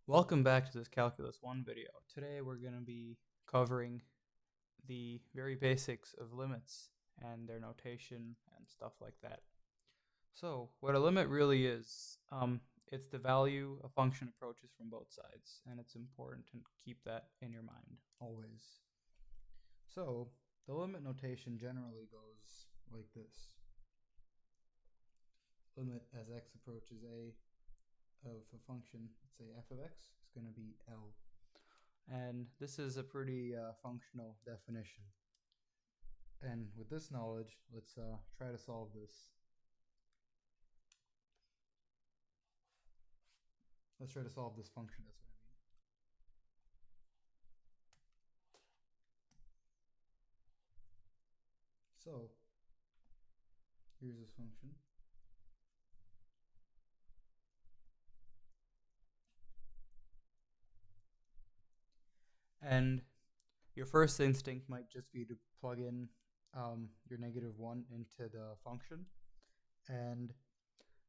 Welcome back to this Calculus 1 video. Today we're going to be covering the very basics of limits and their notation and stuff like that. So what a limit really is, it's the value a function approaches from both sides, and it's important to keep that in your mind always. So the limit notation generally goes like this. Limit as x approaches a of a function, say f of x, is going to be L. And this is a pretty functional definition. And with this knowledge, let's try to solve this. Let's try to solve this function, that's what I mean. So, here's this function. And your first instinct might just be to plug in your -1 into the function. And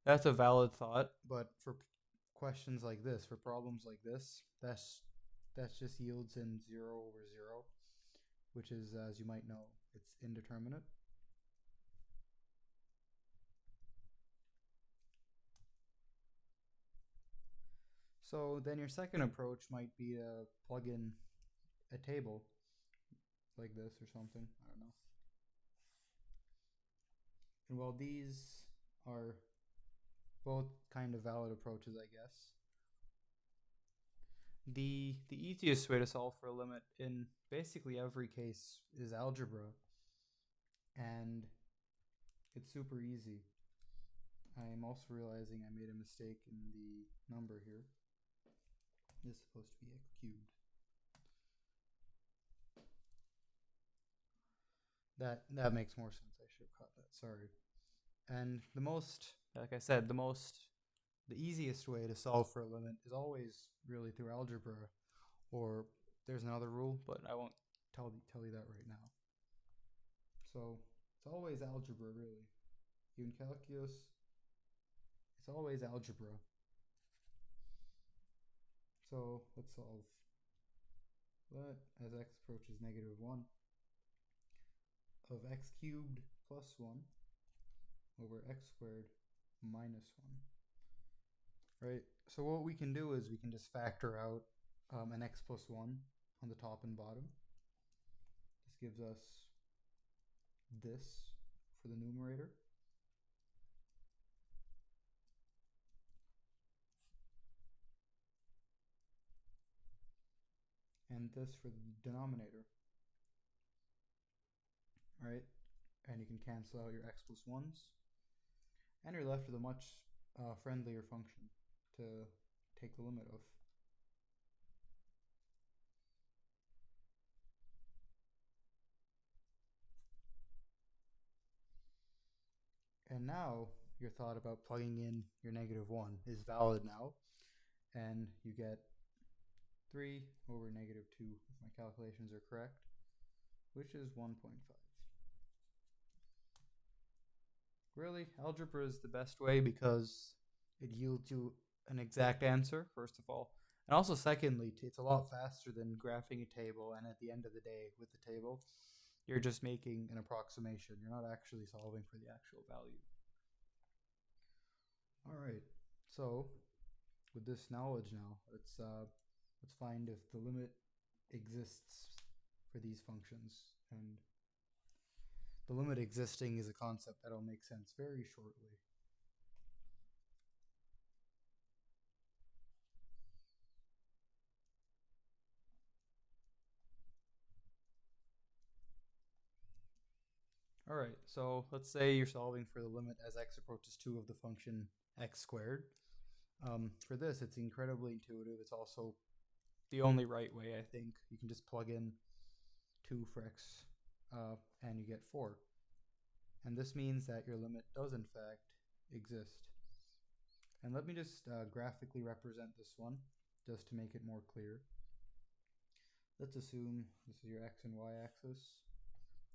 that's a valid thought, but for questions like this, for problems like this, that just yields in 0 over 0, which is, as you might know, it's indeterminate. So then your second approach might be to plug in a table like this or something, I don't know. And while these are both kind of valid approaches, I guess, the easiest way to solve for a limit in basically every case is algebra. And it's super easy. I am also realizing I made a mistake in the number here. This is supposed to be x cubed. That makes more sense. I should have caught that. Sorry. And like I said, the easiest way to solve for a limit is always really through algebra, or there's another rule, but I won't tell you that right now. So it's always algebra, really. In calculus, it's always algebra. So let's solve. Let as x approaches -1 of x cubed plus 1 over x squared minus 1. Right? So what we can do is we can just factor out an x plus 1 on the top and bottom. This gives us this for the numerator. And this for the denominator. Right? And you can cancel out your x plus 1's. And you're left with a much friendlier function to take the limit of. And now your thought about plugging in your -1 is valid now. And you get 3 over -2, if my calculations are correct, which is 1.5. Really, algebra is the best way because it yields you an exact answer, first of all. And also, secondly, it's a lot faster than graphing a table, and at the end of the day, with the table, you're just making an approximation. You're not actually solving for the actual value. All right, so with this knowledge now, let's find if the limit exists for these functions. And the limit existing is a concept that'll make sense very shortly. All right, so let's say you're solving for the limit as x approaches 2 of the function x squared. For this, it's incredibly intuitive. It's also the only right way, I think. You can just plug in 2 for x, and you get 4. And this means that your limit does, in fact, exist. And let me just graphically represent this one, just to make it more clear. Let's assume this is your x and y axis.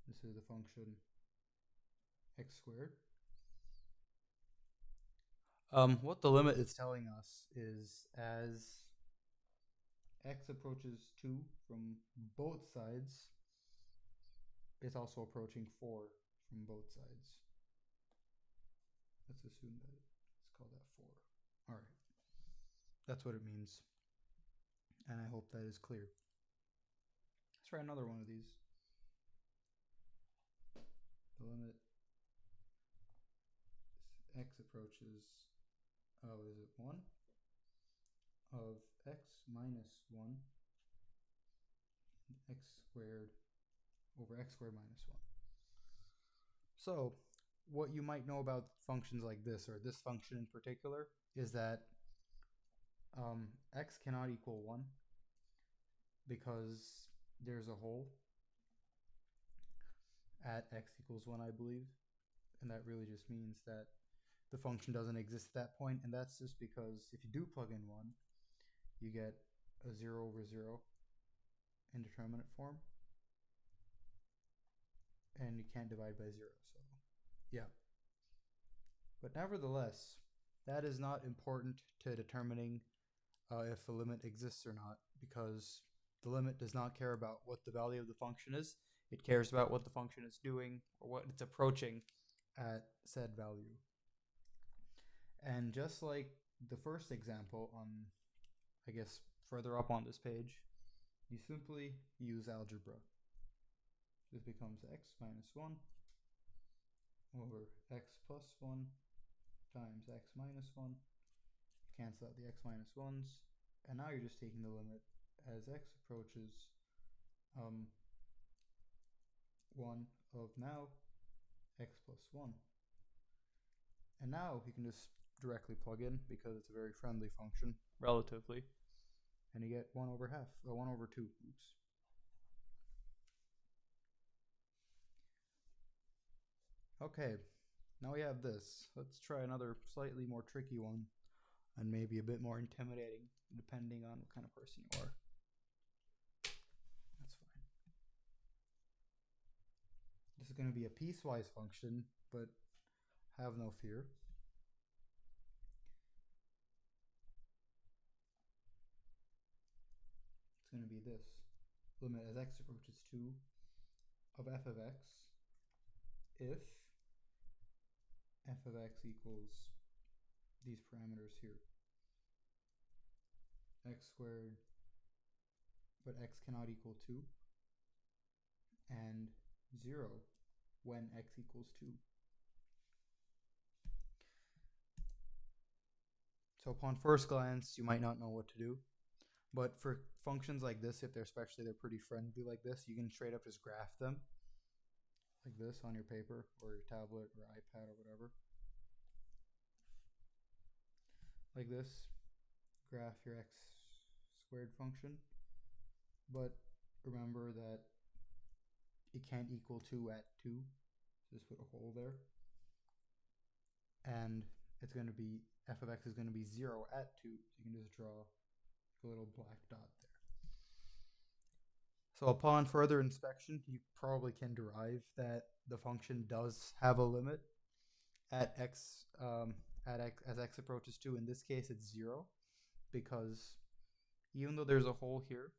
This is the function x squared. What the limit is telling us is as x approaches 2 from both sides, it's also approaching 4 from both sides. Let's assume that let's call that 4. All right. That's what it means. And I hope that is clear. Let's try another one of these. The limit x approaches, is it 1? Of x minus 1 x squared over x squared minus 1. So what you might know about functions like this, or this function in particular, is that x cannot equal 1 because there's a hole at x equals 1, I believe. And that really just means that the function doesn't exist at that point, and that's just because if you do plug in 1, you get a 0 over 0 indeterminate form, and you can't divide by 0, so yeah. But nevertheless, that is not important to determining if a limit exists or not, because the limit does not care about what the value of the function is. It cares about what the function is doing, or what it's approaching at said value. And just like the first example on, I guess, further up on this page, you simply use algebra. This becomes x minus 1 over x plus 1 times x minus 1. Cancel out the x minus 1's. And now you're just taking the limit as x approaches 1 of now x plus 1. And now you can just directly plug in, because it's a very friendly function, relatively. And you get 1 over 2. Oops. Okay, now we have this. Let's try another slightly more tricky one, and maybe a bit more intimidating, depending on what kind of person you are. That's fine. This is going to be a piecewise function, but have no fear. It's going to be this. Limit as x approaches 2 of f of x if f of x equals these parameters here. X squared, but x cannot equal 2, and 0 when x equals 2. So upon first glance, you might not know what to do. But for functions like this, if they're pretty friendly like this, you can straight up just graph them like this on your paper or your tablet or iPad or whatever. Like this, graph your x squared function. But remember that it can't equal 2 at 2. So just put a hole there. And it's going to be, f of x is going to be 0 at 2. So you can just draw a little black dot there. So upon further inspection, you probably can derive that the function does have a limit at x, as x approaches 2. In this case, it's 0, because even though there's a hole here,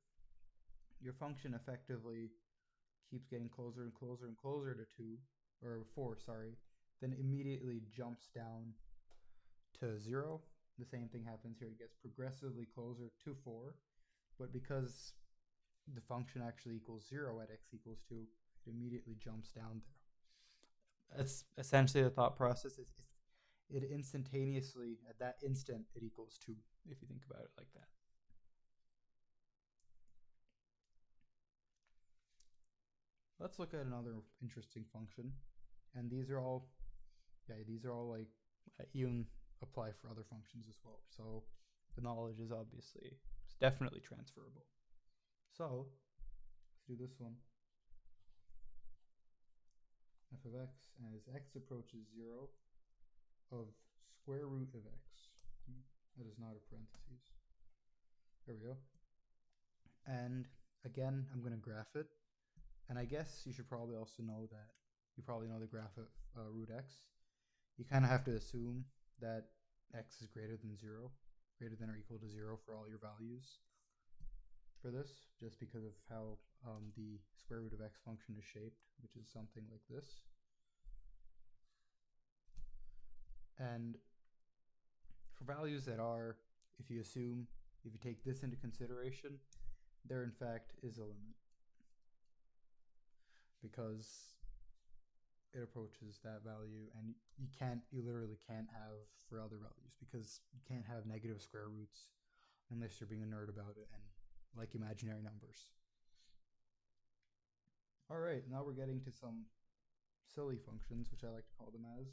your function effectively keeps getting closer and closer and closer to 2, or 4, sorry, then immediately jumps down to 0. The same thing happens here. It gets progressively closer to 4, but because the function actually equals 0 at x equals 2, it immediately jumps down there. That's essentially the thought process. It instantaneously, at that instant, it equals 2, if you think about it like that. Let's look at another interesting function. And these are all like, even apply for other functions as well. So the knowledge is it's definitely transferable. So let's do this one. F of x as x approaches 0 of square root of x. That is not a parentheses. There we go. And again, I'm going to graph it. And I guess you should probably also know that you probably know the graph of root x. You kind of have to assume that x is greater than 0, greater than or equal to 0 for all your values. for this, just because of how the square root of x function is shaped, which is something like this. And for values that are, if you take this into consideration, there in fact is a limit, because it approaches that value, and you literally can't have for other values, because you can't have negative square roots unless you're being a nerd about it and like imaginary numbers. All right, now we're getting to some silly functions, which I like to call them as,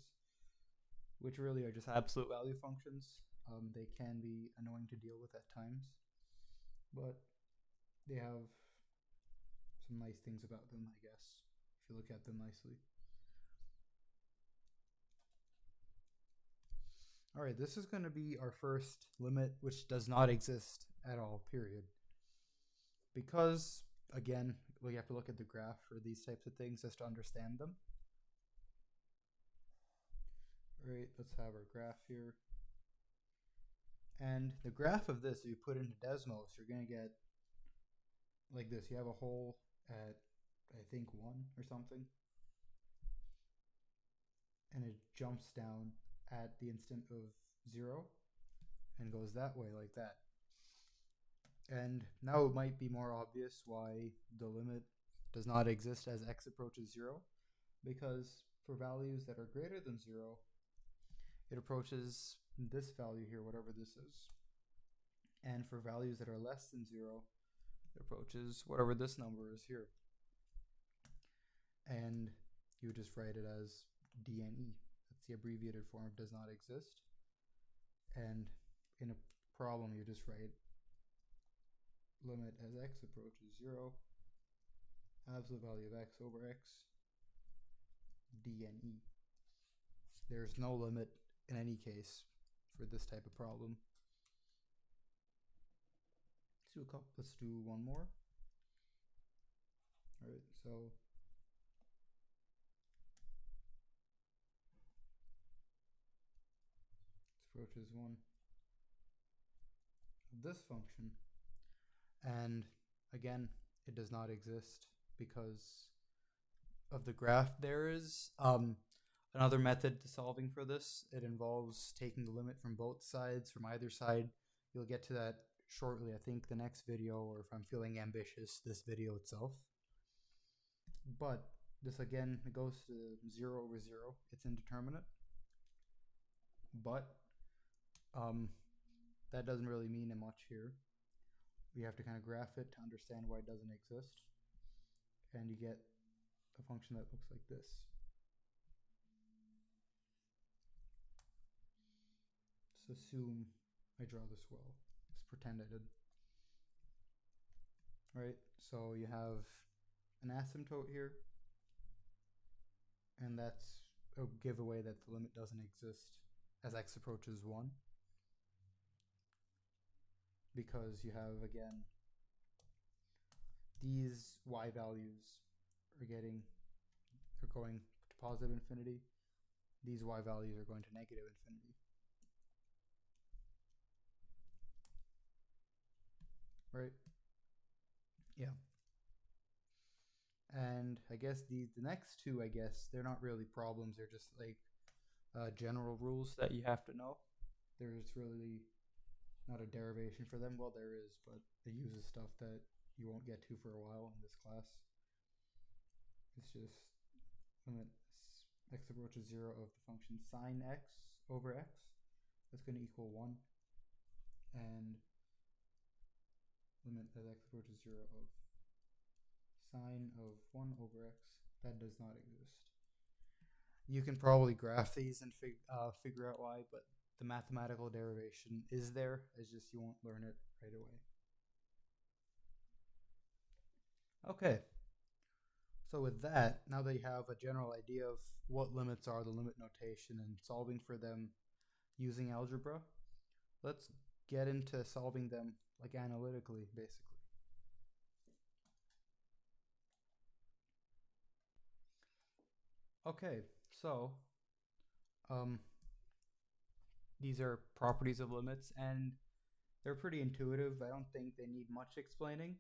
which really are just absolute value functions. They can be annoying to deal with at times, but they have some nice things about them, I guess, if you look at them nicely. All right, this is going to be our first limit, which does not exist at all, period. Because, again, we have to look at the graph for these types of things just to understand them. All right, let's have our graph here. And the graph of this, if you put into Desmos, you're going to get like this. You have a hole at, I think, 1 or something. And it jumps down at the instant of 0 and goes that way like that. And now it might be more obvious why the limit does not exist as x approaches 0, because for values that are greater than 0, it approaches this value here, whatever this is. And for values that are less than 0, it approaches whatever this number is here. And you would just write it as DNE. That's the abbreviated form of does not exist. And in a problem, you just write limit as x approaches 0, absolute value of x over x, DNE. There's no limit in any case for this type of problem. Let's do one more. All right, so this approaches 1 of this function, and again, it does not exist because of the graph. There is another method to solving for this. It involves taking the limit from both sides, from either side. You'll get to that shortly, I think the next video, or if I'm feeling ambitious, this video itself. But this again, it goes to 0 over 0. It's indeterminate. But that doesn't really mean much here. We have to kind of graph it to understand why it doesn't exist. And you get a function that looks like this. Let's assume I draw this well. Let's pretend I did. Right, so you have an asymptote here, and that's a giveaway that the limit doesn't exist as x approaches 1, because you have, again, these y values are going to positive infinity. These y values are going to negative infinity. Right? Yeah. And I guess the next two, I guess, they're not really problems. They're just like general rules that you have to know. There's really not a derivation for them. Well, there is, but it uses stuff that you won't get to for a while in this class. It's just limit x approaches 0 of the function sine x over x. That's going to equal 1. And limit as x approaches 0 of sine of 1 over x. That does not exist. You can probably graph these and figure out why, but the mathematical derivation is there. It's just you won't learn it right away. Okay. So with that, now that you have a general idea of what limits are, the limit notation, and solving for them using algebra, let's get into solving them like analytically, basically. Okay, so these are properties of limits, and They're pretty intuitive. I don't think they need much explaining.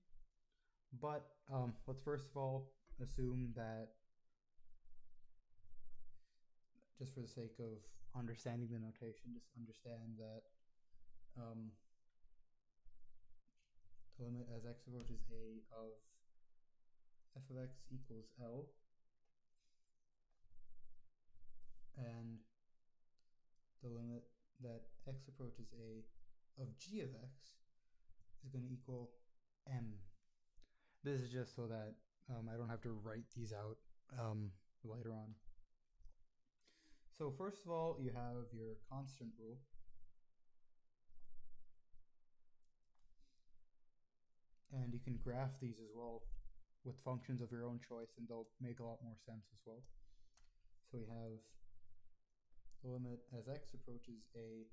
But let's first of all assume that, just for the sake of understanding the notation, just understand that um, the limit as x approaches a of f of x equals L, and the limit that x approaches a of g of x is going to equal m. This is just so that I don't have to write these out later on. So first of all, you have your constant rule. And you can graph these as well with functions of your own choice, and they'll make a lot more sense as well. So we have the limit as x approaches a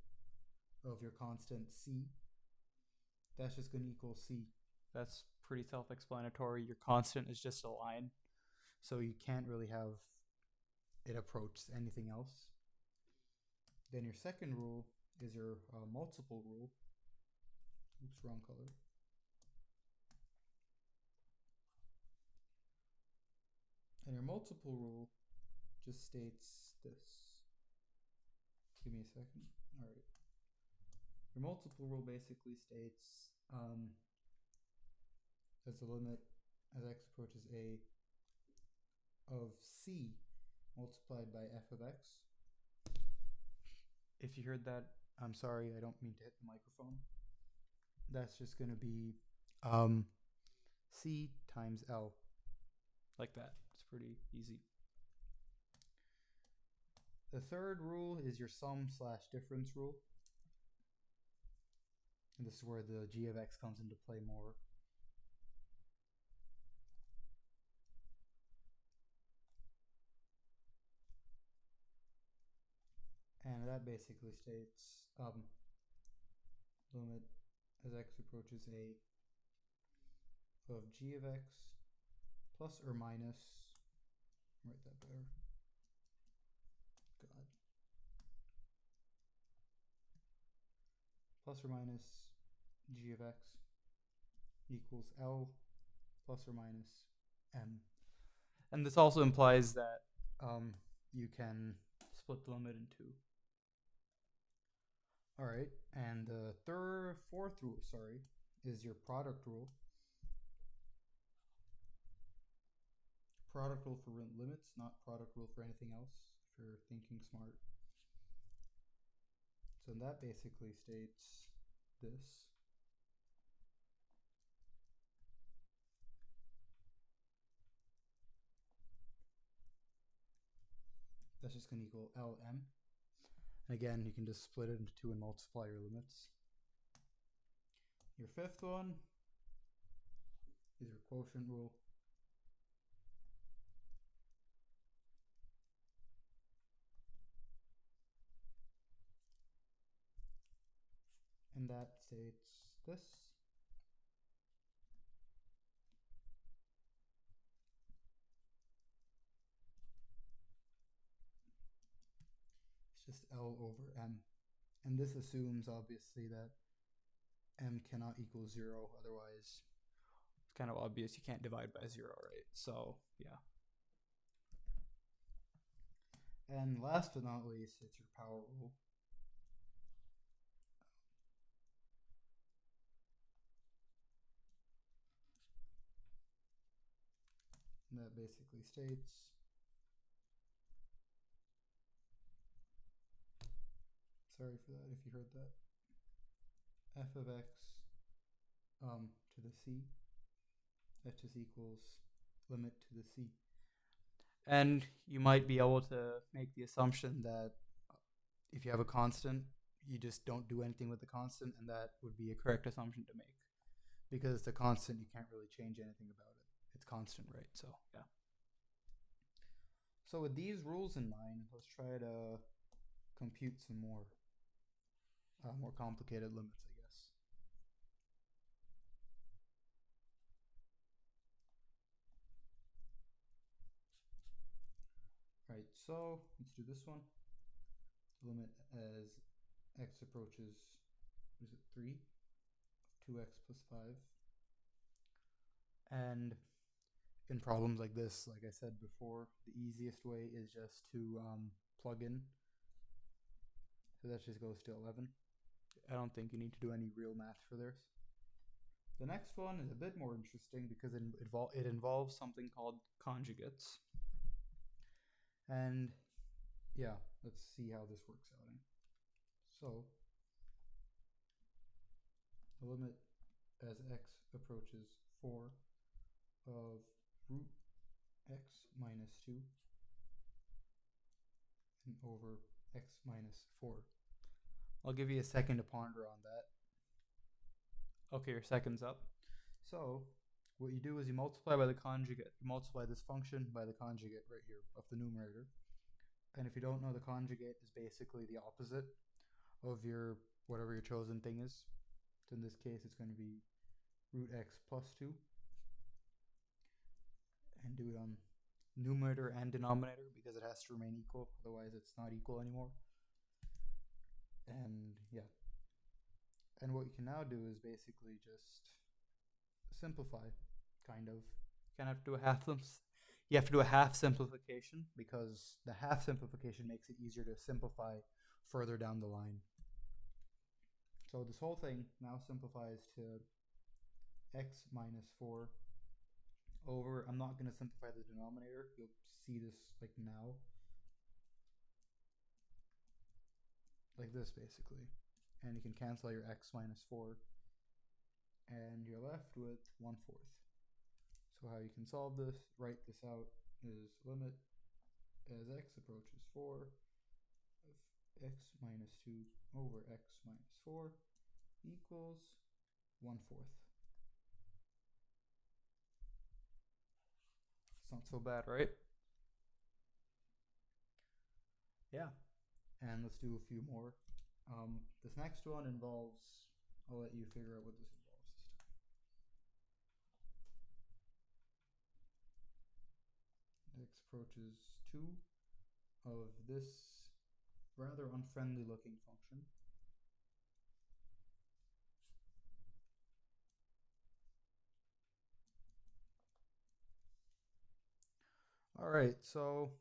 of your constant c. That's just going to equal c. That's pretty self-explanatory. Your constant is just a line, so you can't really have it approach anything else. Then your second rule is your multiple rule. Oops, wrong color. And your multiple rule just states this. Give me a second. All right. Your multiple rule basically states as the limit as x approaches a of c multiplied by f of x. If you heard that, I'm sorry, I don't mean to hit the microphone. That's just going to be c times L, like that. It's pretty easy. The third rule is your sum slash difference rule. And this is where the g of x comes into play more. And that basically states limit as x approaches a of g of x plus or minus, write that better, God, plus or minus g of x equals L plus or minus m. And this also implies that you can split the limit in two. All right, and the fourth rule, is your product rule. Product rule for limits, not product rule for anything else, if you're thinking smart. So that basically states this. That's just going to equal Lm. And again, you can just split it into two and multiply your limits. Your fifth one is your quotient rule. And that states this. It's just L over M. And this assumes, obviously, that M cannot equal 0, otherwise it's kind of obvious you can't divide by 0, right? So, yeah. And last but not least, it's your power rule. And that basically states sorry for that if you heard that, f of x to the c, that just equals limit to the c. And you might be able to make the assumption that if you have a constant, you just don't do anything with the constant, and that would be a correct assumption to make. Because it's a constant, you can't really change anything about it. It's constant, right? So, yeah. So with these rules in mind, let's try to compute some more complicated limits, I guess. Right, so let's do this one. Limit as x approaches, is it 3? 2x plus 5. And in problems like this, like I said before, the easiest way is just to plug in. So that just goes to 11. I don't think you need to do any real math for this. The next one is a bit more interesting because it involves something called conjugates. And yeah, let's see how this works out. So the limit as x approaches 4 of root x minus 2 and over x minus 4. I'll give you a second to ponder on that. Okay, your second's up. So what you do is you multiply by the conjugate. You multiply this function by the conjugate right here of the numerator. And if you don't know, the conjugate is basically the opposite of your whatever your chosen thing is. So in this case, it's going to be root x plus 2. And do it on numerator and denominator because it has to remain equal. Otherwise, it's not equal anymore. And yeah. And what you can now do is basically just simplify, kind of. You kind of have to do a half. You have to do a half simplification because the half simplification makes it easier to simplify further down the line. So this whole thing now simplifies to x minus 4 over, I'm not going to simplify the denominator, you'll see this like now, like this basically, and you can cancel out your x minus 4 and you're left with 1/4. So how you can solve this, write this out, is limit as x approaches 4 of x minus 2 over x minus 4 equals 1/4. It's not so bad, right? Yeah. And let's do a few more. This next one involves, I'll let you figure out what this involves this time. X approaches 2 of this rather unfriendly looking function. Alright, so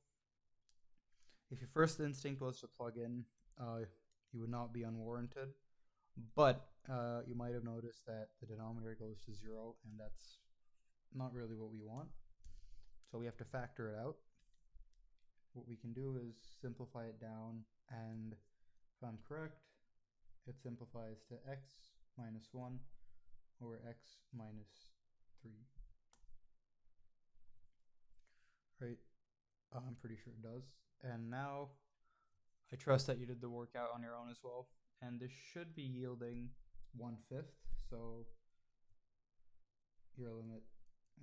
if your first instinct was to plug in, you would not be unwarranted. But you might have noticed that the denominator goes to 0, and that's not really what we want. So we have to factor it out. What we can do is simplify it down, and if I'm correct, it simplifies to x minus 1 over x minus 3. Right? I'm pretty sure it does. And now I trust that you did the workout on your own as well. And this should be yielding 1/5. So your limit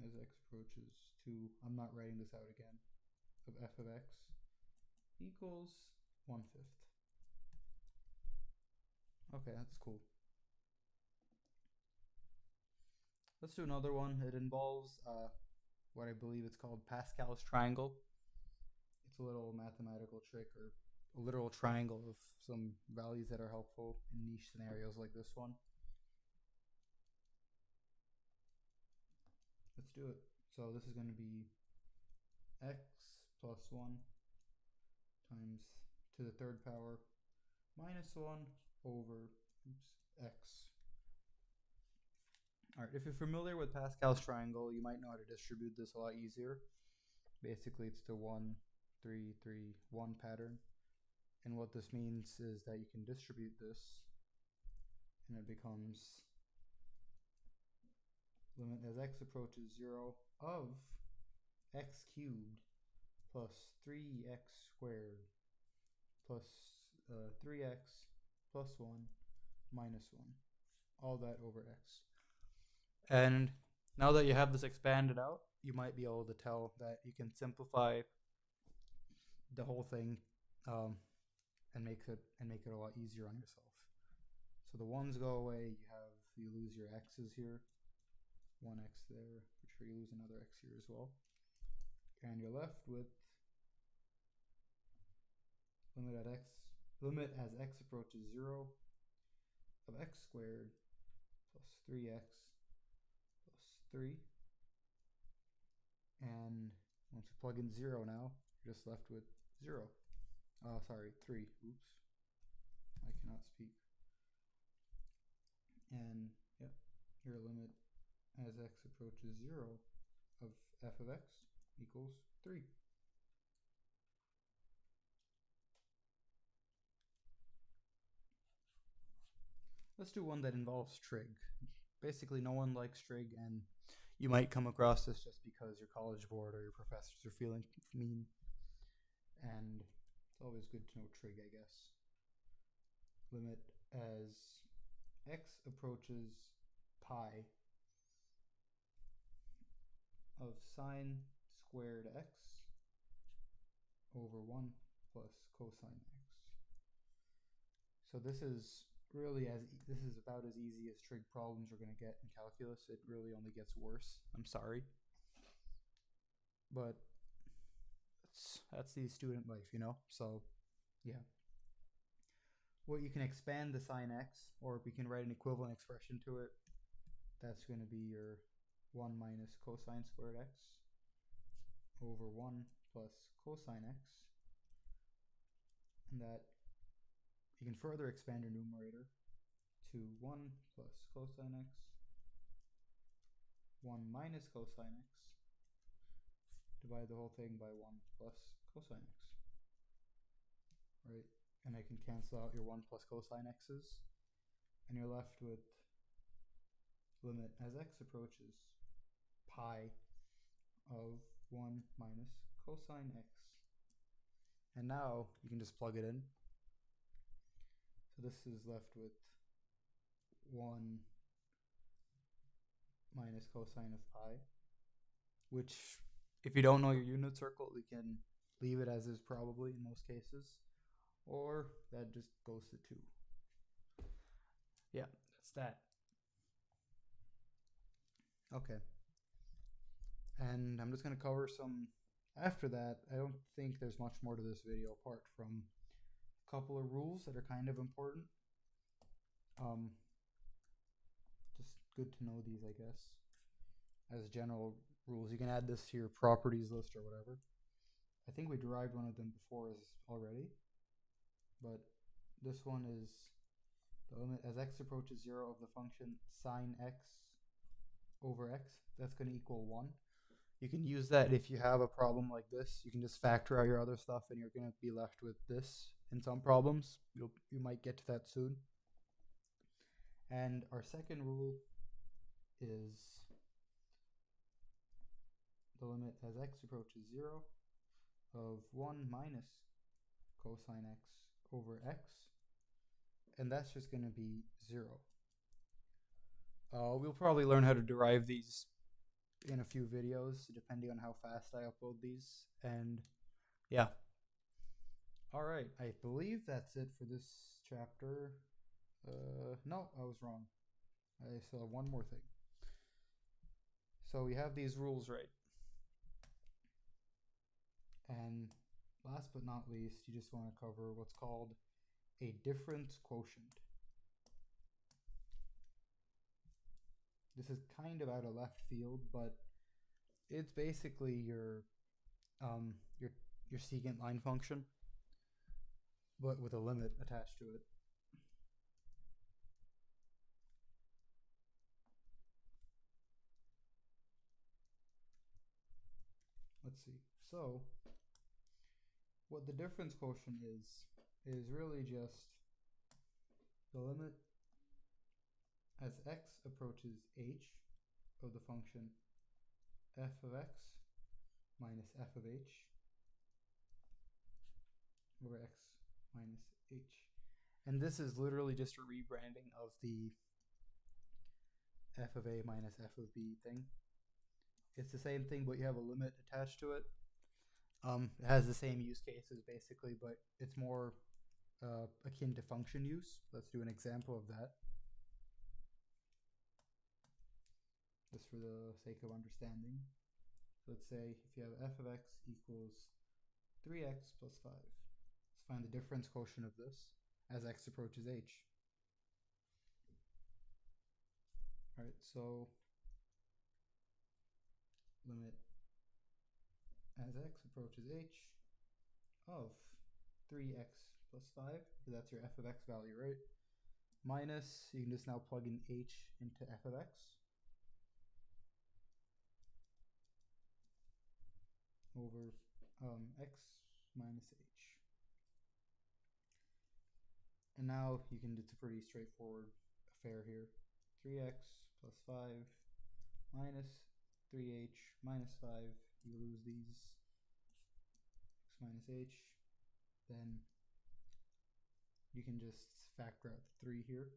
as x approaches 2, I'm not writing this out again, of f of x equals 1/5. Okay, that's cool. Let's do another one. It involves what I believe it's called Pascal's triangle. It's a little mathematical trick or a literal triangle of some values that are helpful in niche scenarios like this one. Let's do it. So this is going to be x plus 1 times to the third power minus 1 over x. Alright, if you're familiar with Pascal's triangle, you might know how to distribute this a lot easier. Basically, it's the 1, 3, 3, 1 pattern. And what this means is that you can distribute this, and it becomes limit as x approaches 0 of x cubed plus 3x squared plus 3x plus 1 minus 1. All that over x. And now that you have this expanded out, you might be able to tell that you can simplify the whole thing and make it a lot easier on yourself. So the 1's go away, you lose your x's here. 1x there, for sure you lose another x here as well. And you're left with limit as x approaches 0 of x squared plus 3x plus 3. And once you plug in 0 now, you're just left with 0. Sorry, 3. Oops. I cannot speak. And yep, your limit as x approaches 0 of f of x equals 3. Let's do one that involves trig. Basically, no one likes trig, and you might come across this just because your college board or your professors are feeling mean. And it's always good to know trig, I guess. Limit as x approaches pi of sine squared x over 1 plus cosine x. So this is about as easy as trig problems are going to get in calculus. It really only gets worse. I'm sorry. But that's the student life, you know? So, yeah. Well, you can expand the sine x, or we can write an equivalent expression to it. That's going to be your 1 minus cosine squared x over 1 plus cosine x. And that you can further expand your numerator to 1 plus cosine x, 1 minus cosine x, divide the whole thing by 1 plus cosine x. Right? And I can cancel out your 1 plus cosine x's, and you're left with limit as x approaches pi of 1 minus cosine x. And now you can just plug it in. So this is left with 1 minus cosine of pi, which, if you don't know your unit circle, we can leave it as is probably in most cases, or that just goes to 2. Yeah, that's that. Okay. And I'm just going to cover some after that. I don't think there's much more to this video apart from a couple of rules that are kind of important. Just good to know these, I guess, as general rules. You can add this to your properties list or whatever. I think we derived one of them before already, but this one is the limit as x approaches 0 of the function sine x over x. That's going to equal 1. You can use that if you have a problem like this. You can just factor out your other stuff and you're going to be left with this in some problems. You might get to that soon. And our second rule is the limit as x approaches 0 of 1 minus cosine x over x. And that's just going to be 0. We'll probably learn how to derive these in a few videos, depending on how fast I upload these. And yeah. All right, I believe that's it for this chapter. No, I was wrong. I still have one more thing. So we have these rules right. And last but not least, you just want to cover what's called a difference quotient. This is kind of out of left field, but it's basically your secant line function, but with a limit attached to it. Let's see. So what the difference quotient is really just the limit as x approaches h of the function f of x minus f of h over x minus h. And this is literally just a rebranding of the f of a minus f of b thing. It's the same thing, but you have a limit attached to it. It has the same use cases basically, but it's more akin to function use. Let's do an example of that, just for the sake of understanding. So let's say if you have f of x equals 3x plus 5. Let's find the difference quotient of this as x approaches h. Right? so limit as x approaches h of 3x plus 5, because that's your f of x value, right? Minus, you can just now plug in h into f of x over x minus h. And now you can, it's a pretty straightforward affair here. 3x plus 5 minus 3h minus 5, you lose these, x minus h, then you can just factor out the 3 here.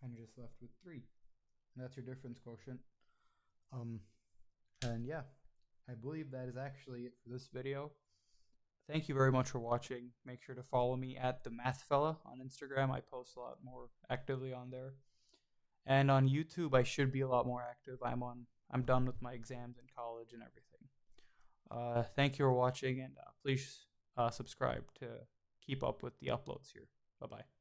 And you're just left with 3. And that's your difference quotient. And yeah, I believe that is actually it for this video. Thank you very much for watching. Make sure to follow me at the Math Fella on Instagram. I post a lot more actively on there. And on YouTube, I should be a lot more active. I'm done with my exams in college and everything. Thank you for watching, and please subscribe to keep up with the uploads here. Bye-bye.